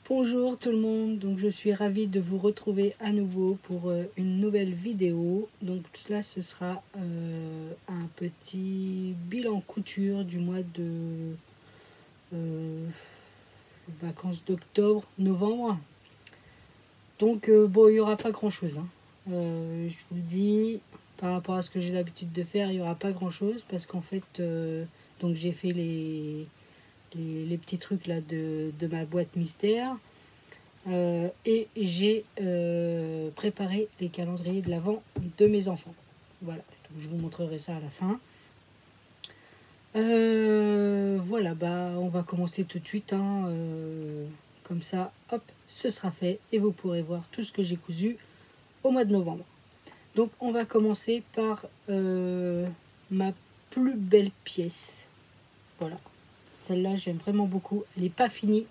Bonjour tout le monde, donc je suis ravie de vous retrouver à nouveau pour une nouvelle vidéo. Donc là ce sera un petit bilan couture du mois de vacances d'octobre, novembre. Donc bon, il n'y aura pas grand chose, hein. Je vous le dis, par rapport à ce que j'ai l'habitude de faire, il n'y aura pas grand chose parce qu'en fait donc j'ai fait les petits trucs là de ma boîte mystère. Et j'ai préparé les calendriers de l'Avent de mes enfants. Voilà, donc je vous montrerai ça à la fin. Voilà, bah on va commencer tout de suite, hein, comme ça, hop, ce sera fait et vous pourrez voir tout ce que j'ai cousu au mois de novembre. Donc on va commencer par ma plus belle pièce. Voilà, celle-là j'aime vraiment beaucoup. Elle n'est pas finie.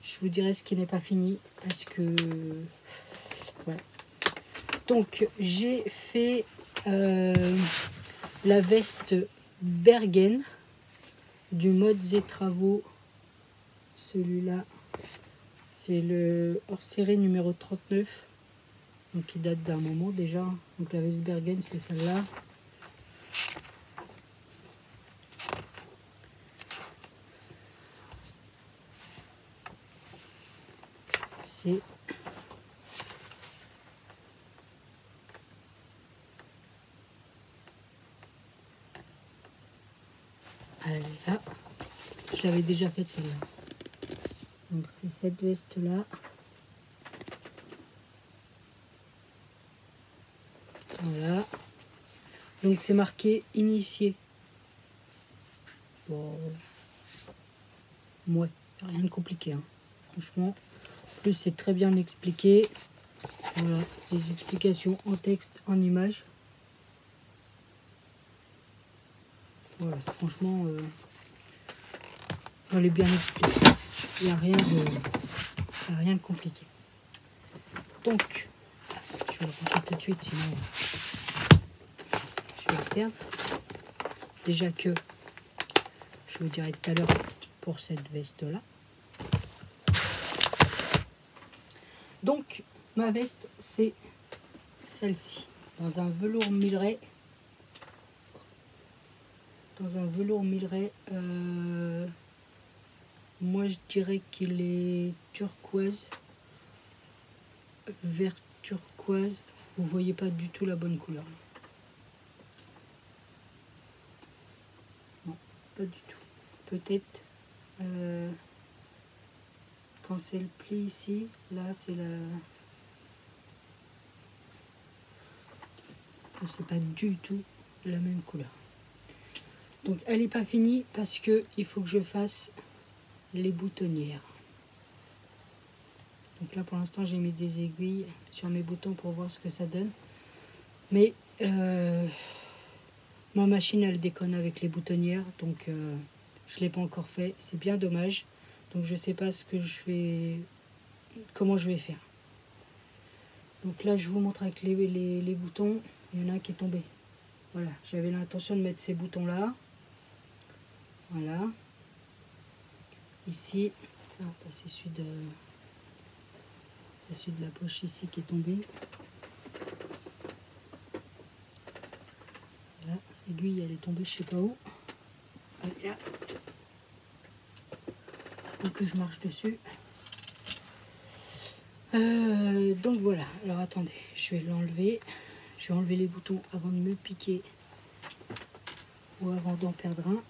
Je vous dirai ce qui n'est pas fini parce que voilà. Donc j'ai fait la veste Bergen du Modes et Travaux. Celui-là, c'est le hors-série numéro 39. Donc il date d'un moment déjà. Donc la veste Bergen, c'est celle-là. C'est elle est là. Je l'avais déjà faite celle-là. Donc c'est cette veste-là. Voilà. Donc c'est marqué initié. Bon. Ouais, rien de compliqué, hein. Franchement. En plus c'est très bien expliqué. Voilà, des explications en texte, en image. Voilà, franchement, elle est bien expliquée. Il n'y a rien de compliqué. Donc, je vais le ranger tout de suite, sinon je vais le perdre. Déjà que, je vous dirai tout à l'heure pour cette veste-là. Donc, ma veste, c'est celle-ci, dans un velours milleray. Moi je dirais qu'il est turquoise, vert turquoise. Vous voyez pas du tout la bonne couleur. Non, pas du tout. Peut-être quand c'est le pli ici, là c'est la... C'est pas du tout la même couleur. Donc elle n'est pas finie parce que il faut que je fasse les boutonnières. Donc là pour l'instant j'ai mis des aiguilles sur mes boutons pour voir ce que ça donne. Mais ma machine elle déconne avec les boutonnières, donc je ne l'ai pas encore fait. C'est bien dommage. Donc je sais pas ce que je vais, comment je vais faire. Donc là je vous montre avec les boutons. Il y en a un qui est tombé. Voilà, j'avais l'intention de mettre ces boutons là. Voilà. Ici, ah, bah, c'est celui de la poche ici qui est tombé. Voilà, l'aiguille elle est tombée je sais pas où. Voilà. Faut que je marche dessus. Donc voilà, alors attendez, je vais l'enlever. Je vais enlever les boutons avant de me piquer ou avant d'en perdre un.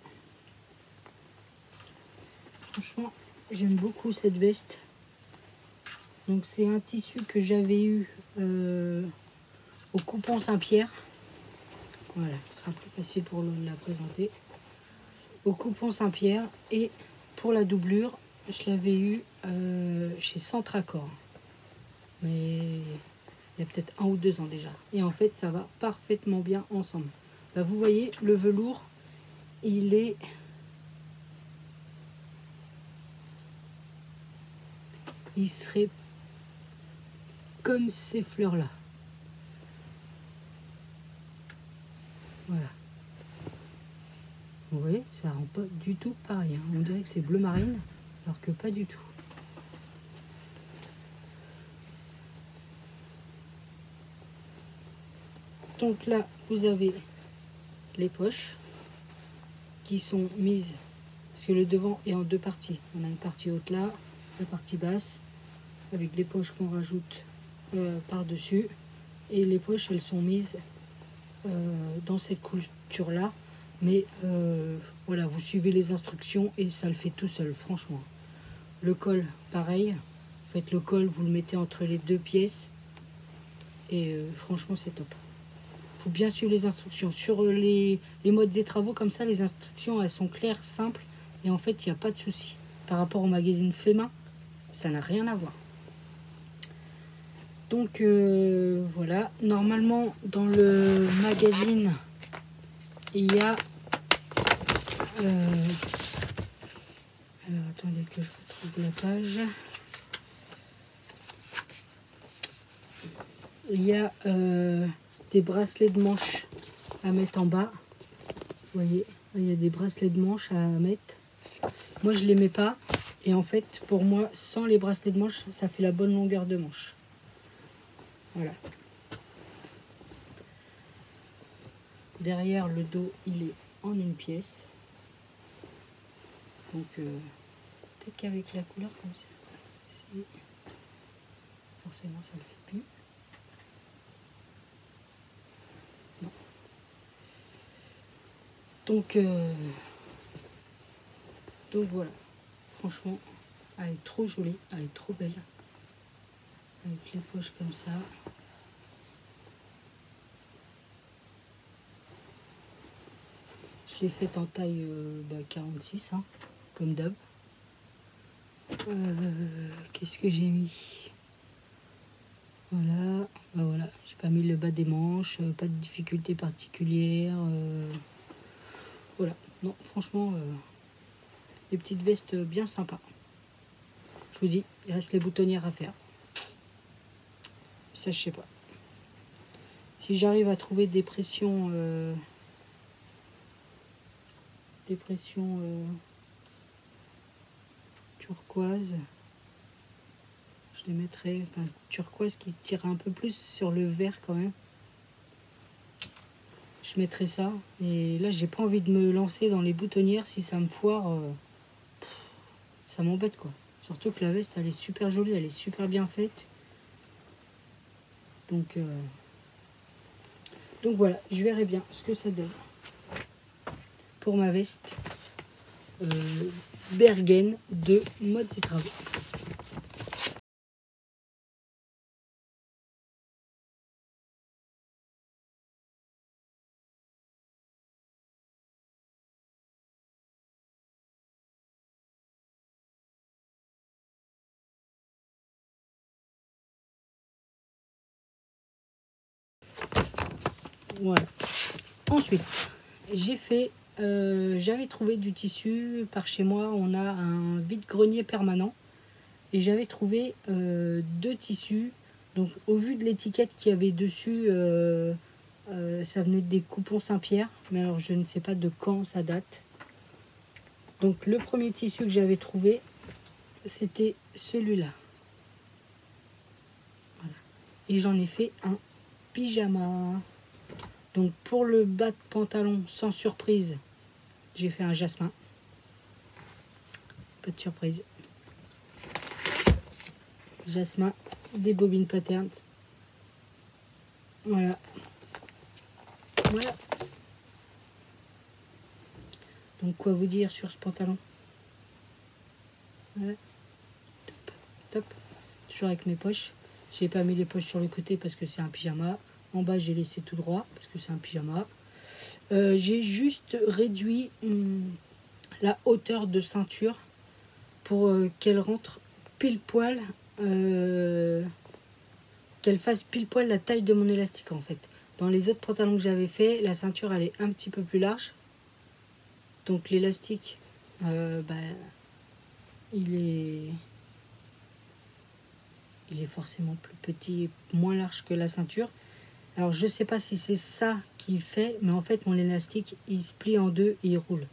Franchement, j'aime beaucoup cette veste. Donc c'est un tissu que j'avais eu au Coupon Saint-Pierre. Voilà, ce sera plus facile pour la présenter. Au Coupon Saint-Pierre, et pour la doublure, je l'avais eu chez Centracor. Mais il y a peut-être 1 ou 2 ans déjà. Et en fait, ça va parfaitement bien ensemble. Bah, vous voyez, le velours, il serait comme ces fleurs-là. Voilà. Vous voyez, ça rend pas du tout pareil, hein. On dirait que c'est bleu marine, alors que pas du tout. Donc là, vous avez les poches qui sont mises, parce que le devant est en deux parties. On a une partie haute là, la partie basse, avec les poches qu'on rajoute par-dessus. Et les poches, elles sont mises dans cette couture là. Mais voilà, vous suivez les instructions et ça le fait tout seul, franchement. Le col, pareil. En fait, le col, vous le mettez entre les deux pièces. Et franchement, c'est top. Il faut bien suivre les instructions. Sur les modes et travaux, comme ça, les instructions, elles sont claires, simples. Et en fait, il n'y a pas de souci. Par rapport au magazine fait main, ça n'a rien à voir. Donc, voilà. Normalement, dans le magazine, il y a... alors, attendez que je retrouve la page. Il y a des bracelets de manche à mettre en bas. Vous voyez, il y a des bracelets de manche à mettre. Moi, je ne les mets pas. Et en fait, pour moi, sans les bracelets de manche, ça fait la bonne longueur de manche. Voilà. Derrière, le dos, il est en une pièce. Donc, peut-être qu'avec la couleur comme ça, si, forcément, ça ne le fait plus. Non. Donc voilà. Franchement, elle est trop jolie, elle est trop belle. Avec les poches comme ça. Je l'ai faite en taille 46, hein, comme d'hab. Qu'est-ce que j'ai mis? Voilà, voilà. J'ai pas mis le bas des manches, pas de difficulté particulière. Voilà, non, franchement, des petites vestes bien sympas. Je vous dis, il reste les boutonnières à faire. Ça, je sais pas. Si j'arrive à trouver des pressions... turquoise, je les mettrai, enfin turquoise qui tire un peu plus sur le vert quand même, je mettrai ça. Et là, j'ai pas envie de me lancer dans les boutonnières. Si ça me foire, ça m'embête quoi. Surtout que la veste, elle est super jolie, elle est super bien faite. Donc voilà, je verrai bien ce que ça donne pour ma veste Bergen de Modes et Travaux. Voilà. Ensuite, j'ai fait, j'avais trouvé du tissu par chez moi. On a un vide-grenier permanent et j'avais trouvé deux tissus. Donc, au vu de l'étiquette qu'il y avait dessus, ça venait des coupons Saint-Pierre, mais alors je ne sais pas de quand ça date. Donc, le premier tissu que j'avais trouvé, c'était celui-là. Voilà. Et j'en ai fait un pyjama. Donc pour le bas de pantalon, sans surprise, j'ai fait un jasmin. Pas de surprise. Jasmin, des bobines patterns. Voilà. Voilà. Donc quoi vous dire sur ce pantalon? Voilà. Top. Top. Toujours avec mes poches. J'ai pas mis les poches sur le côté parce que c'est un pyjama. En bas, j'ai laissé tout droit parce que c'est un pyjama. J'ai juste réduit la hauteur de ceinture pour qu'elle rentre pile poil, qu'elle fasse pile poil la taille de mon élastique en fait. Dans les autres pantalons que j'avais fait, la ceinture elle est un petit peu plus large. Donc l'élastique, il est forcément plus petit, moins large que la ceinture. Alors je sais pas si c'est ça qui fait, mais en fait mon élastique il se plie en deux et il roule.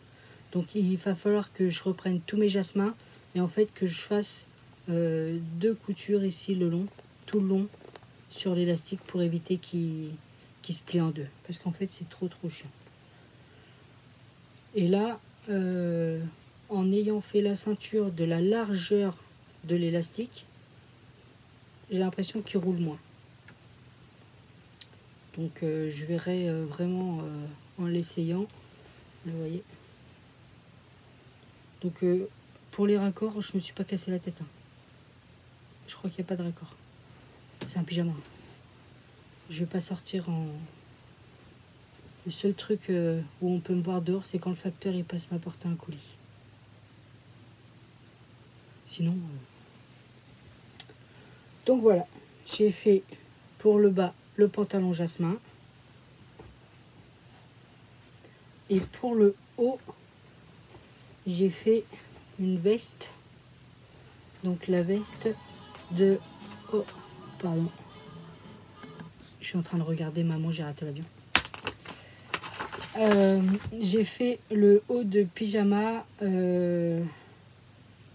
Donc il va falloir que je reprenne tous mes jasmins et en fait que je fasse deux coutures ici le long, tout le long sur l'élastique pour éviter qu'il qui se plie en deux. Parce qu'en fait, c'est trop chiant. Et là, en ayant fait la ceinture de la largeur de l'élastique, j'ai l'impression qu'il roule moins. Donc je verrai vraiment en l'essayant. Vous voyez. Donc pour les raccords, je me suis pas cassé la tête. Hein. Je crois qu'il n'y a pas de raccord. C'est un pyjama. Je vais pas sortir en... Le seul truc où on peut me voir dehors, c'est quand le facteur il passe m'apporter un colis. Sinon... Donc voilà. J'ai fait pour le bas le pantalon jasmin. Et pour le haut, j'ai fait une veste. Donc la veste de... Oh, pardon. Je suis en train de regarder maman, j'ai raté l'avion. J'ai fait le haut de pyjama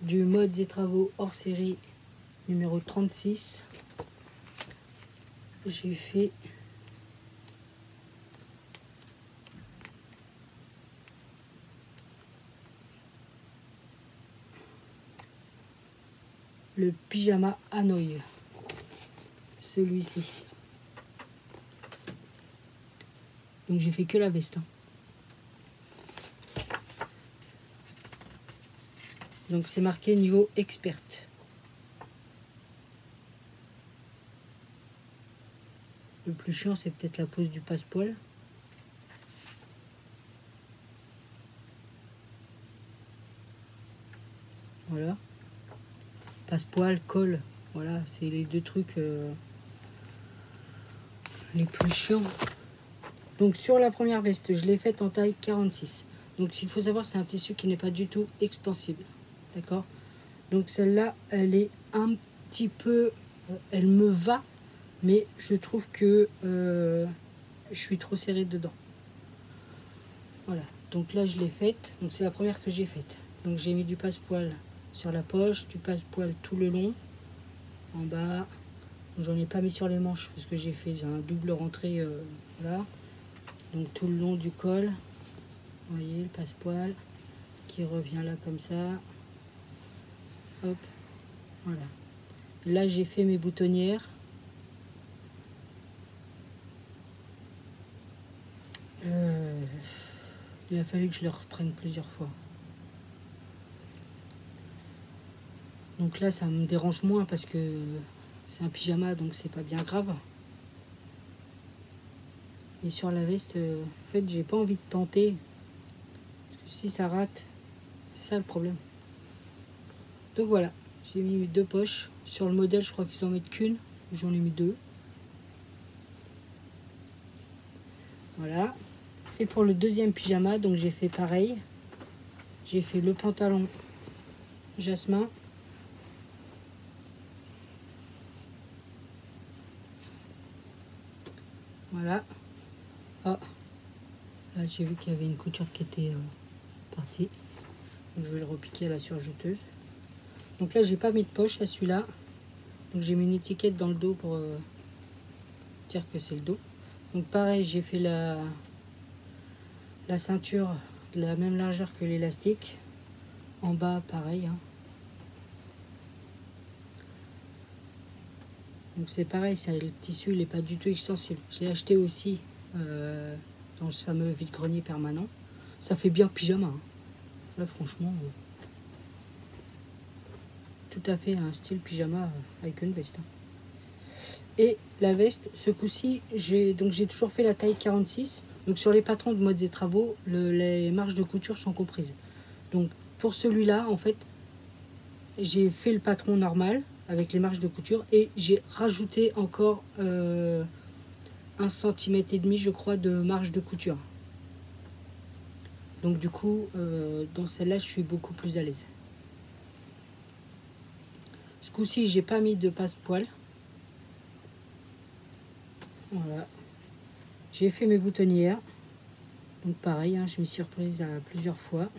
du mode et travaux hors série numéro 36. J'ai fait le pyjama Hanoï, celui-ci. Donc j'ai fait que la veste. Hein. Donc c'est marqué niveau experte. Le plus chiant c'est peut-être la pose du passepoil. Voilà. Passepoil, colle. Voilà, c'est les deux trucs les plus chiants. Donc sur la première veste, je l'ai faite en taille 46. Donc il faut savoir c'est un tissu qui n'est pas du tout extensible. D'accord? Donc celle-là, elle est un petit peu... elle me va, mais je trouve que je suis trop serrée dedans. Voilà. Donc là, je l'ai faite. Donc c'est la première que j'ai faite. Donc j'ai mis du passepoil sur la poche, du passepoil tout le long, en bas. J'en ai pas mis sur les manches parce que j'ai un double rentrée là. Donc tout le long du col, vous voyez le passepoil qui revient là comme ça. Hop, voilà. Là j'ai fait mes boutonnières. Il a fallu que je les reprenne plusieurs fois. Donc là ça me dérange moins parce que c'est un pyjama donc c'est pas bien grave. Et sur la veste, en fait j'ai pas envie de tenter. Parce que si ça rate, c'est ça le problème. Donc voilà, j'ai mis 2 poches. Sur le modèle je crois qu'ils en mettent qu'une. J'en ai mis 2. Voilà. Et pour le deuxième pyjama, donc j'ai fait pareil. J'ai fait le pantalon jasmin. Voilà. Ah, là j'ai vu qu'il y avait une couture qui était partie. Donc je vais le repiquer à la surjeteuse. Donc là j'ai pas mis de poche à celui-là. Donc j'ai mis une étiquette dans le dos pour dire que c'est le dos. Donc pareil, j'ai fait la ceinture de la même largeur que l'élastique. En bas, pareil. Hein. Donc c'est pareil, le tissu n'est pas du tout extensible. J'ai acheté aussi dans ce fameux vide-grenier permanent. Ça fait bien pyjama. Hein. Là franchement, tout à fait un style pyjama avec une veste. Hein. Et la veste, ce coup-ci, j'ai toujours fait la taille 46. Donc sur les patrons de modes et travaux, les marges de couture sont comprises. Donc pour celui-là, en fait, j'ai fait le patron normal avec les marges de couture et j'ai rajouté encore 1,5 cm je crois de marge de couture. Donc du coup, dans celle-là, je suis beaucoup plus à l'aise. Ce coup-ci, j'ai pas mis de passe-poil. Voilà. J'ai fait mes boutonnières. Donc pareil, hein, je m'y suis reprise à plusieurs fois.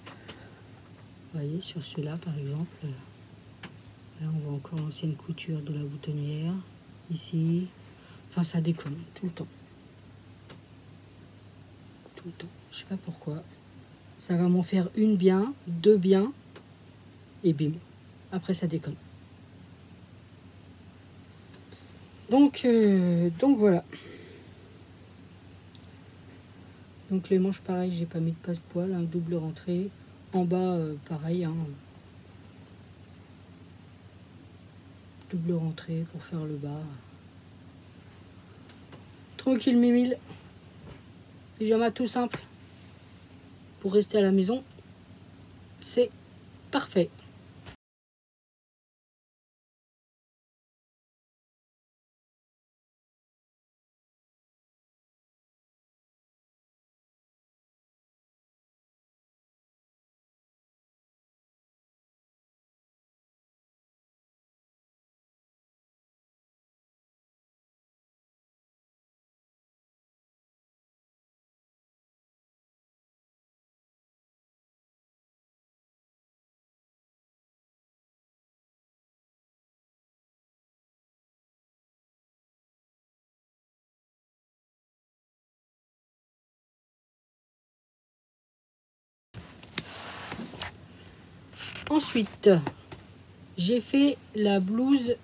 Vous voyez, sur celui-là, par exemple. Là, on voit encore l'ancienne couture de la boutonnière. Ici. Enfin, ça déconne tout le temps. Tout le temps. Je sais pas pourquoi. Ça va m'en faire une bien, deux bien. Et bim. Après, ça déconne. Donc voilà. Donc les manches, pareil, j'ai pas mis de passe-poil, hein, double rentrée. En bas, pareil, hein, double rentrée pour faire le bas. Tranquille, mimile. Pyjama tout simple. Pour rester à la maison, c'est parfait. Ensuite, j'ai fait la blouse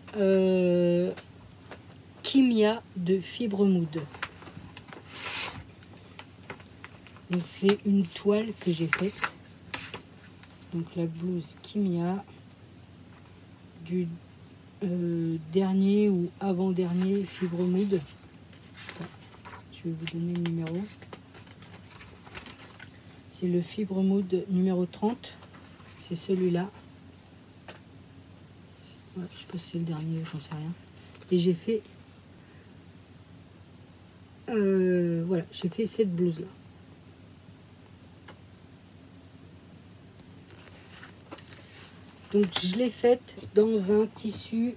Kimia de Fibre Mood. Donc c'est une toile que j'ai faite. Donc la blouse Kimia du dernier ou avant-dernier Fibre Mood. Je vais vous donner le numéro. C'est le Fibre Mood numéro 30. C'est celui-là. Ouais, je sais pas si c'est le dernier, j'en sais rien. Et j'ai fait voilà, j'ai fait cette blouse là. Donc je l'ai faite dans un tissu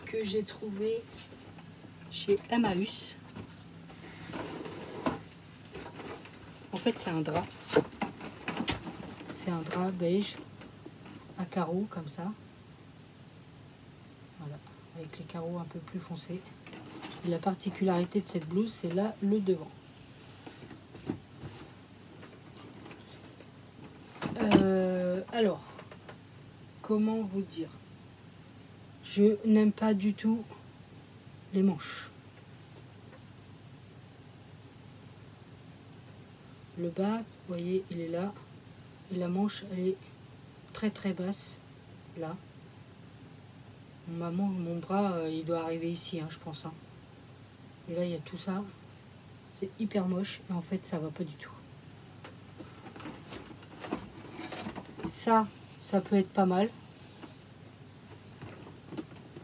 que j'ai trouvé chez Emmaüs. En fait c'est un drap. C'est un drap beige à carreaux comme ça. Voilà, avec les carreaux un peu plus foncés. Et la particularité de cette blouse, c'est là le devant. Alors, comment vous dire? Je n'aime pas du tout les manches. Le bas, vous voyez, il est là. Et la manche, elle est très très basse, là. Mon bras, il doit arriver ici, hein, je pense. Hein. Et là, il y a tout ça. C'est hyper moche. Et en fait, ça va pas du tout. Ça peut être pas mal.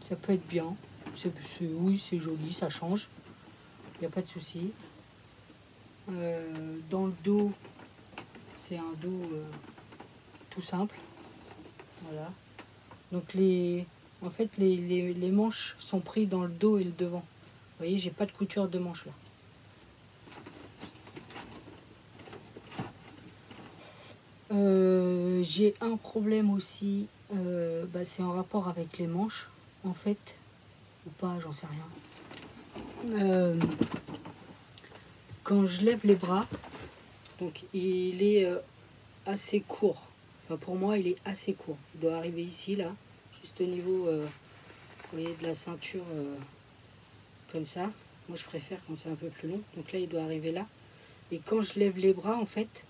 Ça peut être bien. Oui, c'est joli, ça change. Il n'y a pas de souci. Dans le dos, c'est un dos tout simple. Voilà. Donc en fait, les manches sont prises dans le dos et le devant. Vous voyez, j'ai pas de couture de manche là. J'ai un problème aussi, c'est en rapport avec les manches, en fait, ou pas, j'en sais rien. Quand je lève les bras, donc il est assez court. Enfin, pour moi, il est assez court. Il doit arriver ici, là, juste au niveau, vous voyez, de la ceinture, comme ça. Moi, je préfère quand c'est un peu plus long. Donc là, il doit arriver là. Et quand je lève les bras, en fait,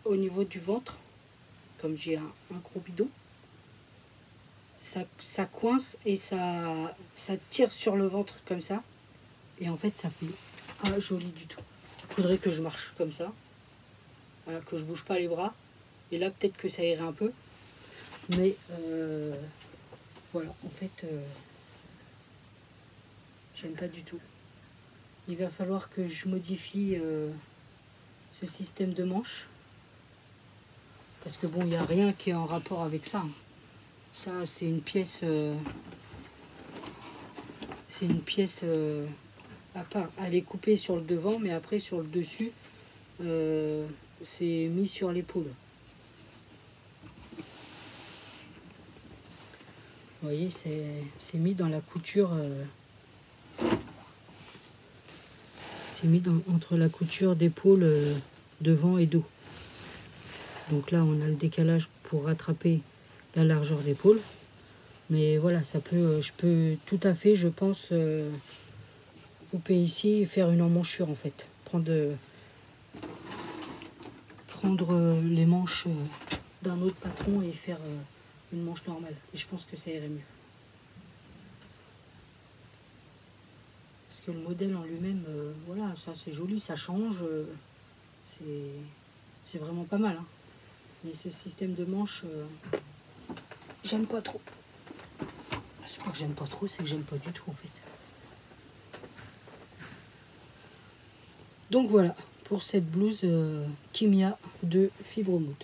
au niveau du ventre, comme j'ai un gros bidon, ça coince et ça tire sur le ventre comme ça. Et en fait, ça fait pas joli du tout. Il faudrait que je marche comme ça. Voilà, que je bouge pas les bras. Et là, peut-être que ça irait un peu. Mais voilà, en fait, j'aime pas du tout. Il va falloir que je modifie ce système de manche. Parce que bon, il n'y a rien qui est en rapport avec ça. Ça, c'est une pièce... à part. Elle est coupée sur le devant, mais après, sur le dessus, c'est mis sur l'épaule. Vous voyez, c'est mis dans la couture. C'est mis entre la couture d'épaule devant et dos. Donc là, on a le décalage pour rattraper la largeur d'épaule. Mais voilà, ça peut, je peux tout à fait, je pense, couper ici et faire une emmanchure en fait. Prendre les manches d'un autre patron et faire une manche normale. Et je pense que ça irait mieux. Parce que le modèle en lui-même, voilà, ça c'est joli, ça change. C'est vraiment pas mal. Hein. Mais ce système de manche, j'aime pas trop. C'est pas que j'aime pas trop, c'est que j'aime pas du tout en fait. Donc voilà, pour cette blouse Kimia de Fibromood.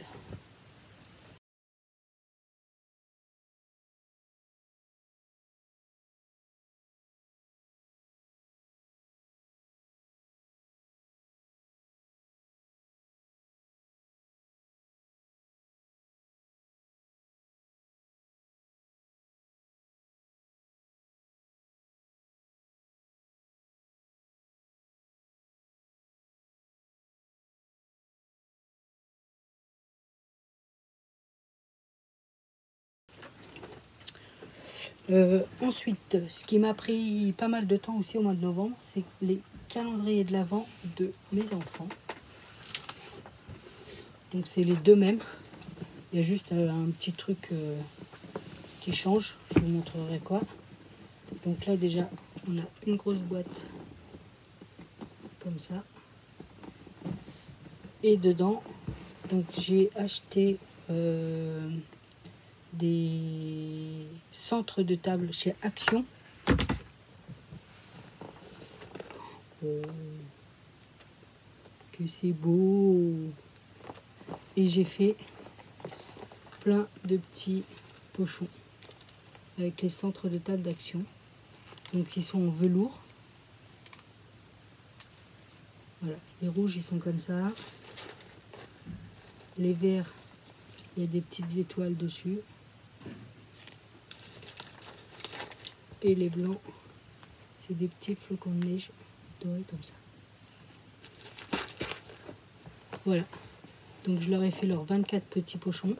Ensuite, ce qui m'a pris pas mal de temps aussi au mois de novembre, c'est les calendriers de l'Avent de mes enfants. Donc c'est les deux mêmes. Il y a juste un petit truc qui change. Je vous montrerai quoi. Donc là déjà, on a une grosse boîte comme ça. Et dedans, donc j'ai acheté des centres de table chez Action. Que c'est beau. Et j'ai fait plein de petits pochons avec les centres de table d'Action. Donc ils sont en velours. Voilà, les rouges ils sont comme ça. Les verts, il y a des petites étoiles dessus. Et les blancs, c'est des petits flocons de neige dorés comme ça. Voilà. Donc je leur ai fait leurs 24 petits pochons.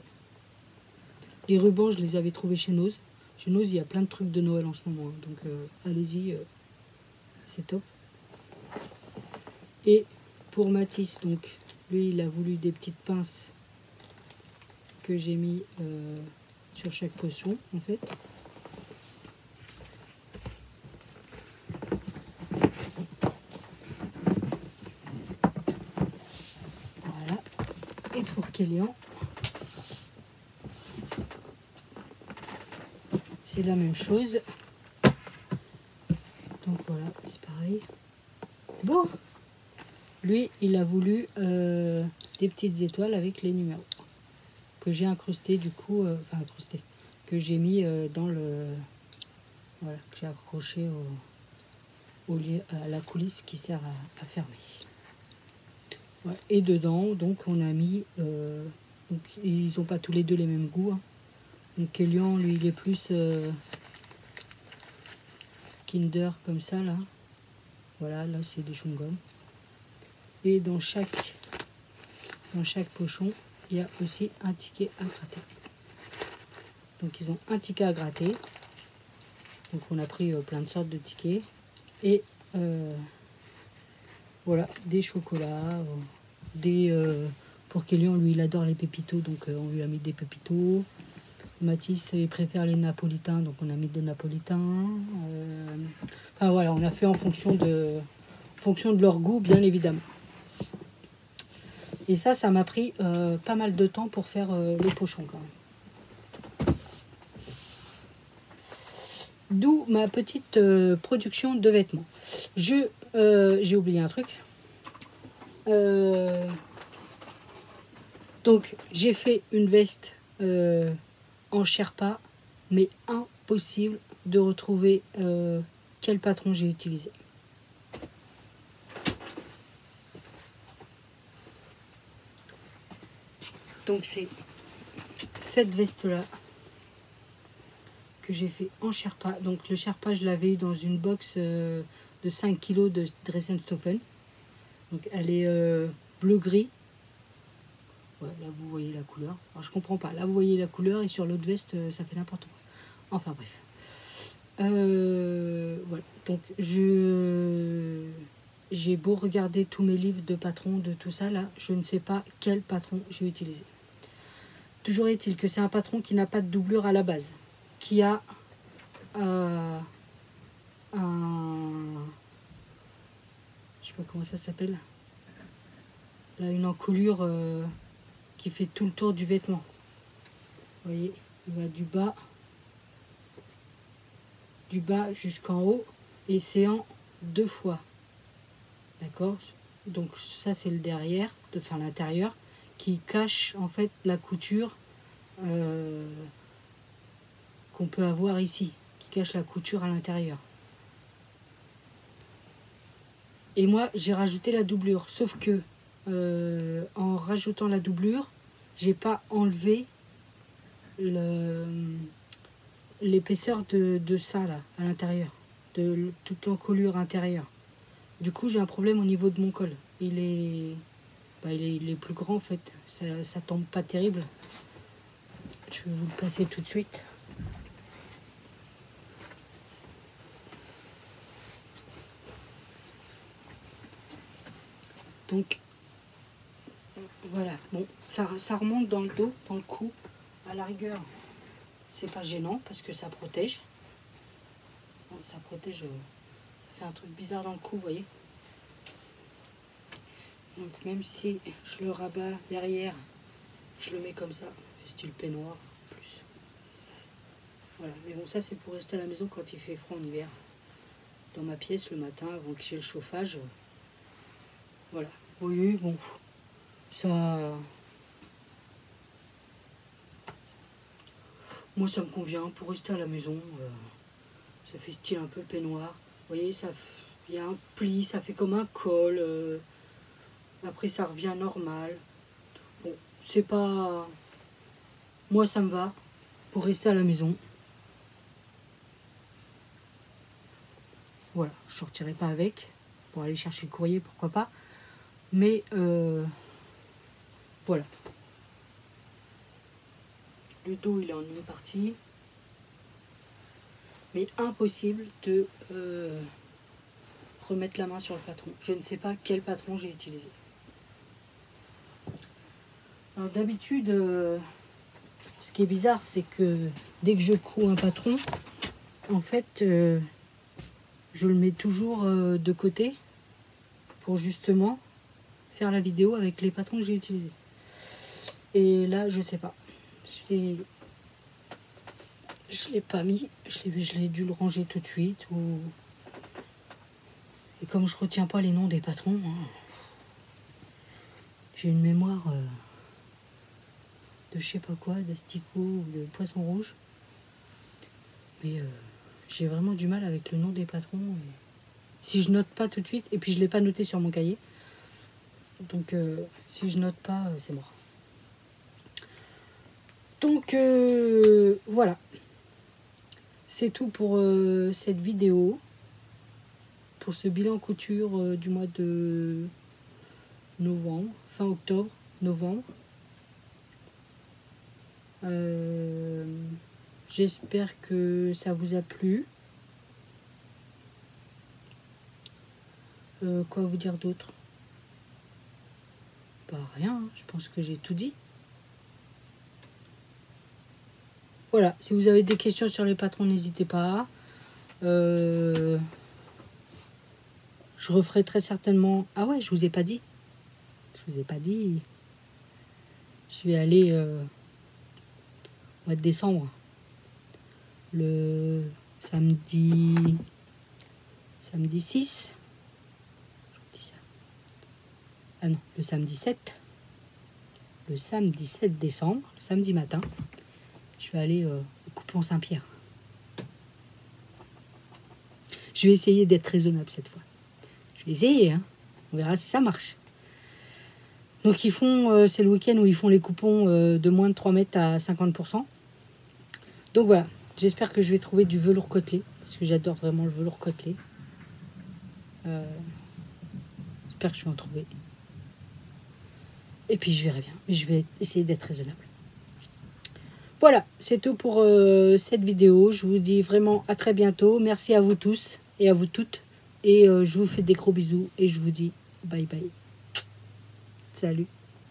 Les rubans, je les avais trouvés chez Nose. Chez Nose, il y a plein de trucs de Noël en ce moment. Hein. Donc allez-y, c'est top. Et pour Mathis, donc lui, il a voulu des petites pinces que j'ai mis sur chaque pochon, en fait. Voilà. Et pour Kélian, c'est la même chose. Donc voilà, c'est pareil. C'est beau. Lui, il a voulu des petites étoiles avec les numéros que j'ai incrusté du coup, enfin incrusté, que j'ai mis dans le, voilà, que j'ai accroché à la coulisse qui sert à fermer. Ouais. Et dedans, donc on a mis, donc ils n'ont pas tous les deux les mêmes goûts. Hein. Donc Kélian, lui, il est plus Kinder comme ça là. Voilà, là c'est des chewing-gums. Et dans chaque pochon, il y a aussi un ticket à gratter. Donc ils ont un ticket à gratter. Donc on a pris plein de sortes de tickets. Et voilà, des chocolats, pour Kélian, lui il adore les pépitos, donc on lui a mis des pépitos. Mathis il préfère les napolitains, donc on a mis des napolitains. Enfin voilà, on a fait en fonction de leur goût, bien évidemment. Et ça m'a pris pas mal de temps pour faire les pochons quand même. D'où ma petite production de vêtements. J'ai oublié un truc. Donc j'ai fait une veste en Sherpa, mais impossible de retrouver quel patron j'ai utilisé. Donc c'est cette veste là que j'ai fait en Sherpa. Donc le Sherpa, je l'avais eu dans une box de 5 kg de Dressenstoffen. Donc elle est bleu-gris. Ouais, là vous voyez la couleur. Alors je comprends pas. Là vous voyez la couleur et sur l'autre veste ça fait n'importe quoi. Enfin bref. Voilà. Donc j'ai beau regarder tous mes livres de patron, de tout ça, là, je ne sais pas quel patron j'ai utilisé. Toujours est-il que c'est un patron qui n'a pas de doublure à la base, qui a je sais pas comment ça s'appelle, là une encolure qui fait tout le tour du vêtement. Vous voyez, il va du bas jusqu'en haut et c'est en 2 fois. D'accord? Donc ça c'est le derrière, enfin l'intérieur, qui cache en fait la couture qu'on peut avoir ici, qui cache la couture à l'intérieur. Et moi j'ai rajouté la doublure, sauf que en rajoutant la doublure, j'ai pas enlevé l'épaisseur de ça là, à l'intérieur, de toute l'encolure intérieure. Du coup j'ai un problème au niveau de mon col. Il est plus grand en fait, ça tombe pas terrible. Je vais vous le passer tout de suite. Donc voilà, bon, ça remonte dans le dos, dans le cou. À la rigueur, c'est pas gênant parce que ça protège. Bon, ça protège, ça fait un truc bizarre dans le cou, vous voyez. Donc même si je le rabats derrière, je le mets comme ça, style peignoir en plus. Voilà, mais bon, ça c'est pour rester à la maison quand il fait froid en hiver. Dans ma pièce le matin, avant que j'ai le chauffage. Voilà. Oui, bon, ça... Moi ça me convient pour rester à la maison. Ça fait style un peu peignoir. Vous voyez, il y a un pli, ça fait comme un col. Après ça revient normal. Bon, c'est pas... Moi ça me va pour rester à la maison. Voilà, je sortirai pas avec. Pour aller chercher le courrier, pourquoi pas. Mais voilà. Le dos il est en une partie. Mais impossible de remettre la main sur le patron. Je ne sais pas quel patron j'ai utilisé. Alors d'habitude, ce qui est bizarre, c'est que dès que je couds un patron, en fait, je le mets toujours de côté pour justement faire la vidéo avec les patrons que j'ai utilisés. Et là, je sais pas. Je l'ai pas mis. Je l'ai dû le ranger tout de suite. Et comme je retiens pas les noms des patrons, hein, j'ai une mémoire de je sais pas quoi, d'asticot ou de poisson rouge. Mais j'ai vraiment du mal avec le nom des patrons. Et si je note pas tout de suite, et puis je l'ai pas noté sur mon cahier. Donc si je note pas, c'est mort. Donc voilà. C'est tout pour cette vidéo. Pour ce bilan couture du mois de novembre, fin octobre, novembre. J'espère que ça vous a plu. Quoi vous dire d'autre? Bah rien, hein. Je pense que j'ai tout dit. Voilà, si vous avez des questions sur les patrons, n'hésitez pas. Je referai très certainement... Ah ouais, je vous ai pas dit. Je vous ai pas dit. Je vais aller au mois de décembre. Le samedi 6. Je dis ça. Ah non, le samedi 7. Le samedi 7 décembre, le samedi matin, je vais aller au Coupon Saint-Pierre. Je vais essayer d'être raisonnable cette fois. Je vais essayer, hein. On verra si ça marche. Donc ils font, c'est le week-end où ils font les coupons de moins de 3 mètres à 50%. Donc voilà, j'espère que je vais trouver du velours côtelé, parce que j'adore vraiment le velours côtelé. J'espère que je vais en trouver. Et puis je verrai bien, mais je vais essayer d'être raisonnable. Voilà, c'est tout pour cette vidéo. Je vous dis vraiment à très bientôt. Merci à vous tous et à vous toutes. Et je vous fais des gros bisous et je vous dis bye bye. Salut.